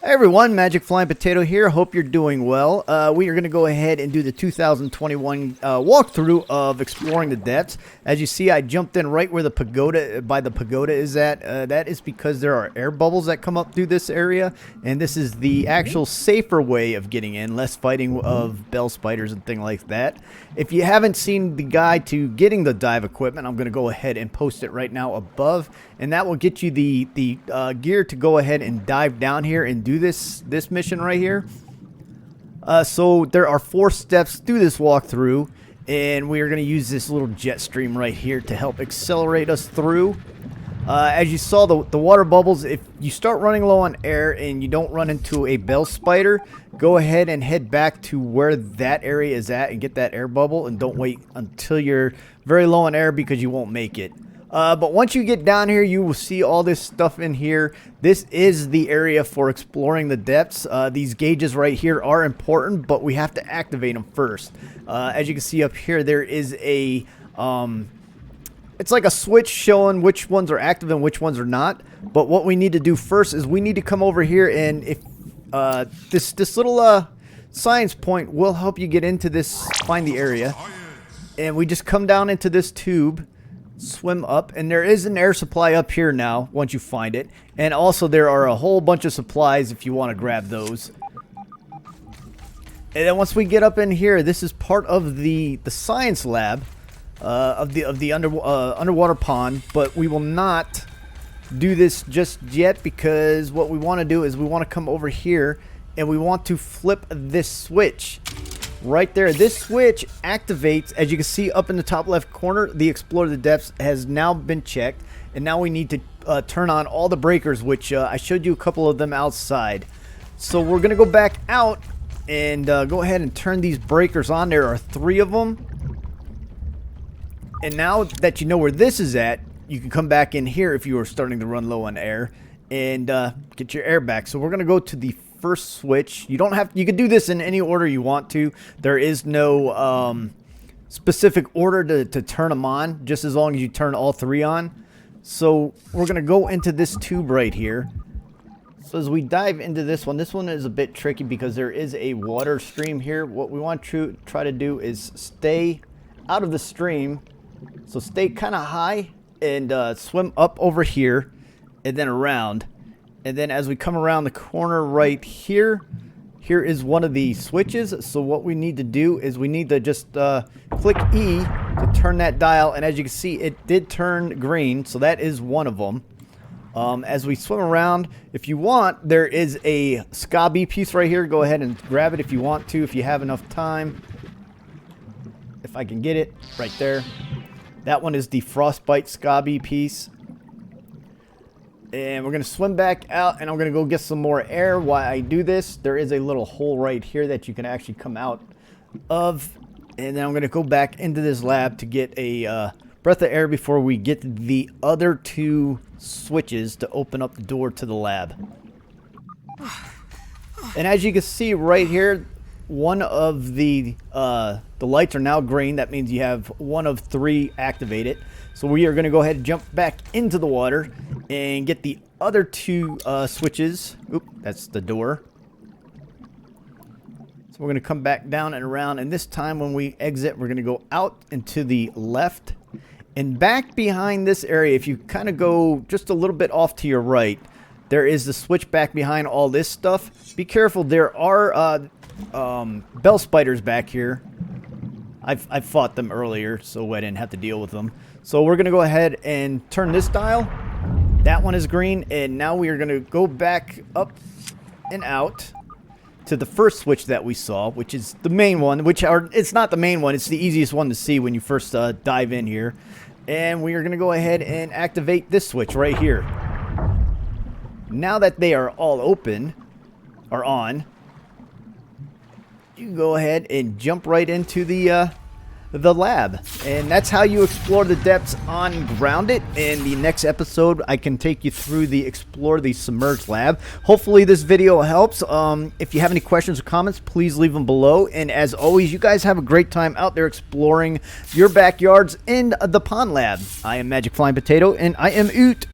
Hey everyone, Magic Flying Potato here. Hope you're doing well. We are going to go ahead and do the 2021 walkthrough of Exploring the Depths. As you see, I jumped in right where the pagoda is at. That is because there are air bubbles that come up through this area, and this is the actual safer way of getting in, less fighting of bell spiders and things like that. If you haven't seen the guide to getting the dive equipment, I'm going to go ahead and post it right now above, and that will get you the gear to go ahead and dive down here and do this mission right here. So there are 4 steps through this walkthrough, and we are going to use this little jet stream right here to help accelerate us through. As you saw, the water bubbles, if you start running low on air and you don't run into a bell spider, go ahead and head back to where that area is at and get that air bubble, and don't wait until you're very low on air because you won't make it. But once you get down here, you will see all this stuff in here. This is the area for exploring the depths. These gauges right here are important, but we have to activate them first. As you can see up here, there is a it's like a switch showing which ones are active and which ones are not. But what we need to do first is we need to come over here, and if this little science point will help you get into this, find the area, and we just come down into this tube. Swim up, and there is an air supply up here now once you find it, and also there are a whole bunch of supplies if you want to grab those. And then once we get up in here, this is part of the science lab of the underwater pond, but we will not do this just yet because what we want to do is we want to come over here and we want to flip this switch. Right there, this switch activates, as you can see up in the top left corner, the Explore the Depths has now been checked, and now we need to turn on all the breakers, which I showed you a couple of them outside. So we're going to go back out and go ahead and turn these breakers on. There are 3 of them. And now that you know where this is at, you can come back in here if you are starting to run low on air and get your air back. So we're going to go to the first switch. You don't have, you can do this in any order you want to. There is no specific order to turn them on, just as long as you turn all 3 on. So we're gonna go into this tube right here. So as we dive into this one is a bit tricky because there is a water stream here. What we want to try to do is stay out of the stream, so stay kind of high and swim up over here and then around. And then as we come around the corner right here, here is one of the switches. So what we need to do is we need to just click E to turn that dial. And as you can see, it did turn green. So that is one of them. As we swim around, if you want, there is a SCA.B piece right here. Go ahead and grab it if you want to, if you have enough time. If I can get it right there. That one is the Frostbite SCA.B piece. And we're going to swim back out, and I'm going to go get some more air while I do this. There is a little hole right here that you can actually come out of. And then I'm going to go back into this lab to get a breath of air before we get the other 2 switches to open up the door to the lab. And as you can see right here, one of the lights are now green. That means you have 1 of 3 activated. So we are going to go ahead and jump back into the water and get the other 2 switches. Oop, that's the door. So we're going to come back down and around, and this time when we exit, we're going to go out into the left and back behind this area. If you kind of go just a little bit off to your right, there is the switch back behind all this stuff. Be careful, there are bell spiders back here. I've fought them earlier, so I didn't have to deal with them. So we're going to go ahead and turn this dial. That one is green, and now we are going to go back up and out to the first switch that we saw, which is the main one, it's not the main one, it's the easiest one to see when you first dive in here. And we are going to go ahead and activate this switch right here. Now that they are all open, or on, you can go ahead and jump right into the lab. And that's how you explore the depths on Grounded. In the next episode, I can take you through the Explore the Submerged lab. Hopefully this video helps. If you have any questions or comments, please leave them below. And as always, you guys have a great time out there exploring your backyards in the pond lab. I am Magic Flying Potato, and I am Oot.